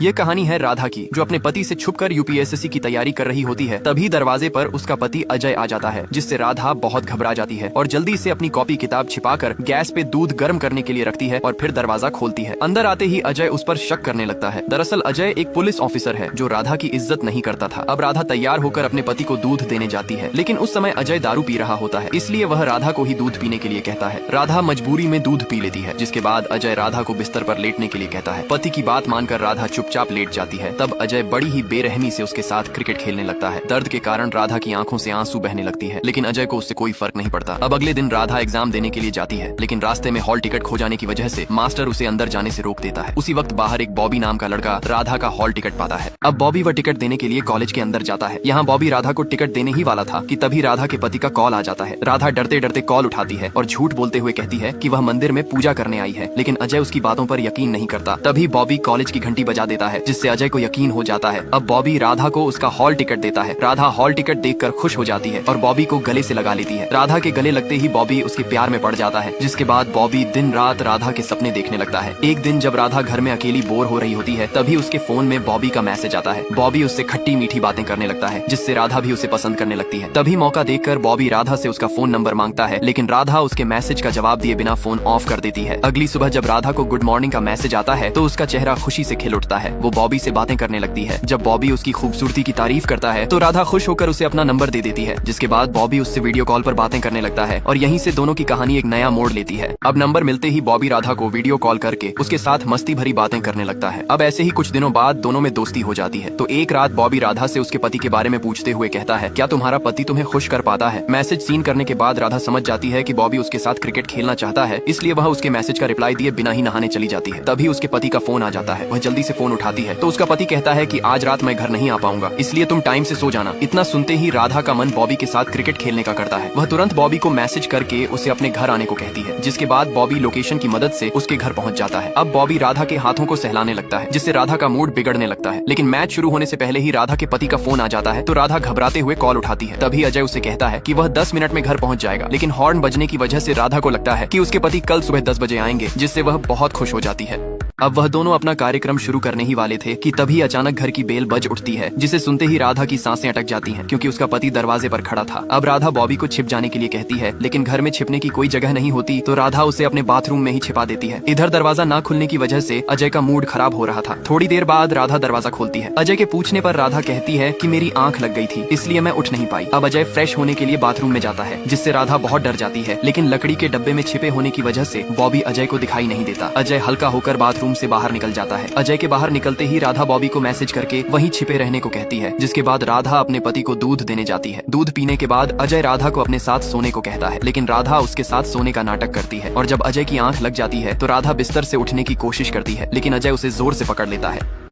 ये कहानी है राधा की, जो अपने पति से छुपकर यूपीएससी की तैयारी कर रही होती है। तभी दरवाजे पर उसका पति अजय आ जाता है, जिससे राधा बहुत घबरा जाती है और जल्दी से अपनी कॉपी किताब छिपाकर गैस पे दूध गर्म करने के लिए रखती है और फिर दरवाजा खोलती है। अंदर आते ही अजय उस पर शक करने लगता है। दरअसल अजय एक पुलिस ऑफिसर है जो राधा की इज्जत नहीं करता था। अब राधा तैयार होकर अपने पति को दूध देने जाती है, लेकिन उस समय अजय दारू पी रहा होता है, इसलिए वह राधा को ही दूध पीने के लिए कहता है। राधा मजबूरी में दूध पी लेती है, जिसके बाद अजय राधा को बिस्तर पर लेटने के लिए कहता है। पति की बात मानकर राधा चुपचाप लेट जाती है। तब अजय बड़ी ही बेरहमी से उसके साथ क्रिकेट खेलने लगता है। दर्द के कारण राधा की आंखों से आंसू बहने लगती है, लेकिन अजय को उससे कोई फर्क नहीं पड़ता। अब अगले दिन राधा एग्जाम देने के लिए जाती है, लेकिन रास्ते में हॉल टिकट खो जाने की वजह से मास्टर उसे अंदर जाने से रोक देता है। उसी वक्त बाहर एक बॉबी नाम का लड़का राधा का हॉल टिकट पाता है। अब बॉबी वह टिकट देने के लिए कॉलेज के अंदर जाता है। यहाँ बॉबी राधा को टिकट देने ही वाला था कि तभी राधा के पति का कॉल आ जाता है। राधा डरते डरते कॉल उठाती है और झूठ बोलते हुए कहती है कि वह मंदिर में पूजा करने आई है, लेकिन अजय उसकी बातों पर यकीन नहीं करता। तभी बॉबी कॉलेज की घंटी बजा देता है, जिससे अजय को यकीन हो जाता है। अब बॉबी राधा को उसका हॉल टिकट देता है। राधा हॉल टिकट देखकर खुश हो जाती है और बॉबी को गले से लगा लेती है। राधा के गले लगते ही बॉबी उसके प्यार में पड़ जाता है, जिसके बाद बॉबी दिन रात राधा के सपने देखने लगता है। एक दिन जब राधा घर में अकेली बोर हो रही होती है, तभी उसके फोन में बॉबी का मैसेज आता है। बॉबी उससे खट्टी मीठी बातें करने लगता है, जिससे राधा भी उसे पसंद करने लगती है। तभी मौका देखकर बॉबी राधा से उसका फोन नंबर मांगता है, लेकिन राधा उसके मैसेज का जवाब दिए बिना फोन ऑफ कर देती है। अगली सुबह जब राधा को गुड मॉर्निंग का मैसेज आता है, तो उसका चेहरा खुशी से खिल उठता है। वो बॉबी से बातें करने लगती है। जब बॉबी उसकी खूबसूरती की तारीफ करता है, तो राधा खुश होकर उसे अपना नंबर दे देती है, जिसके बाद बॉबी उससे वीडियो कॉल पर बातें करने लगता है और यहीं से दोनों की कहानी एक नया मोड़ लेती है। अब नंबर मिलते ही बॉबी राधा को वीडियो कॉल करके उसके साथ मस्ती भरी बातें करने लगता है। अब ऐसे ही कुछ दिनों बाद दोनों में दोस्ती हो जाती है। तो एक रात बॉबी राधा से उसके पति के बारे में पूछते हुए कहता है, क्या तुम्हारा पति तुम्हें खुश कर पाता है? मैसेज सीन करने के बाद राधा समझ जाती है कि बॉबी उसके साथ क्रिकेट खेलना चाहता है, इसलिए वह उसके मैसेज का रिप्लाई दिए बिना ही नहाने चली जाती है। तभी उसके पति का फोन आ जाता है। वह जल्दी से फोन उठाती है, तो उसका पति कहता है कि आज रात मैं घर नहीं आ पाऊंगा, इसलिए तुम टाइम से सो जाना। इतना सुनते ही राधा का मन बॉबी के साथ क्रिकेट खेलने का करता है। वह तुरंत बॉबी को मैसेज करके उसे अपने घर आने को कहती है, जिसके बाद बॉबी लोकेशन की मदद से उसके घर पहुंच जाता है। अब बॉबी राधा के हाथों को सहलाने लगता है, जिससे राधा का मूड बिगड़ने लगता है। लेकिन मैच शुरू होने से पहले ही राधा के पति का फोन आ जाता है, तो राधा घबराते हुए कॉल उठाती है। तभी अजय उसे कहता है कि वह 10 मिनट में घर पहुंच जाएगा, लेकिन हॉर्न बजने की वजह से राधा को लगता है कि उसके पति कल सुबह 10 बजे आएंगे, जिससे वह बहुत खुश हो जाती है। अब वह दोनों अपना कार्यक्रम शुरू करने ही वाले थे कि तभी अचानक घर की बेल बज उठती है, जिसे सुनते ही राधा की सांसें अटक जाती हैं, क्योंकि उसका पति दरवाजे पर खड़ा था। अब राधा बॉबी को छिप जाने के लिए कहती है, लेकिन घर में छिपने की कोई जगह नहीं होती, तो राधा उसे अपने बाथरूम में ही छिपा देती है। इधर दरवाजा ना खुलने की वजह से अजय का मूड खराब हो रहा था। थोड़ी देर बाद राधा दरवाजा खोलती है। अजय के पूछने पर राधा कहती है कि मेरी आंख लग गई थी, इसलिए मैं उठ नहीं पाई। अब अजय फ्रेश होने के लिए बाथरूम में जाता है, जिससे राधा बहुत डर जाती है, लेकिन लकड़ी के डब्बे में छिपे होने की वजह से बॉबी अजय को दिखाई नहीं देता। अजय हल्का होकर बाथरूम से बाहर निकल जाता है। अजय के बाहर निकलते ही राधा बॉबी को मैसेज करके वहीं छिपे रहने को कहती है, जिसके बाद राधा अपने पति को दूध देने जाती है। दूध पीने के बाद अजय राधा को अपने साथ सोने को कहता है, लेकिन राधा उसके साथ सोने का नाटक करती है और जब अजय की आंख लग जाती है तो राधा बिस्तर से उठने की कोशिश करती है, लेकिन अजय उसे जोर से पकड़ लेता है।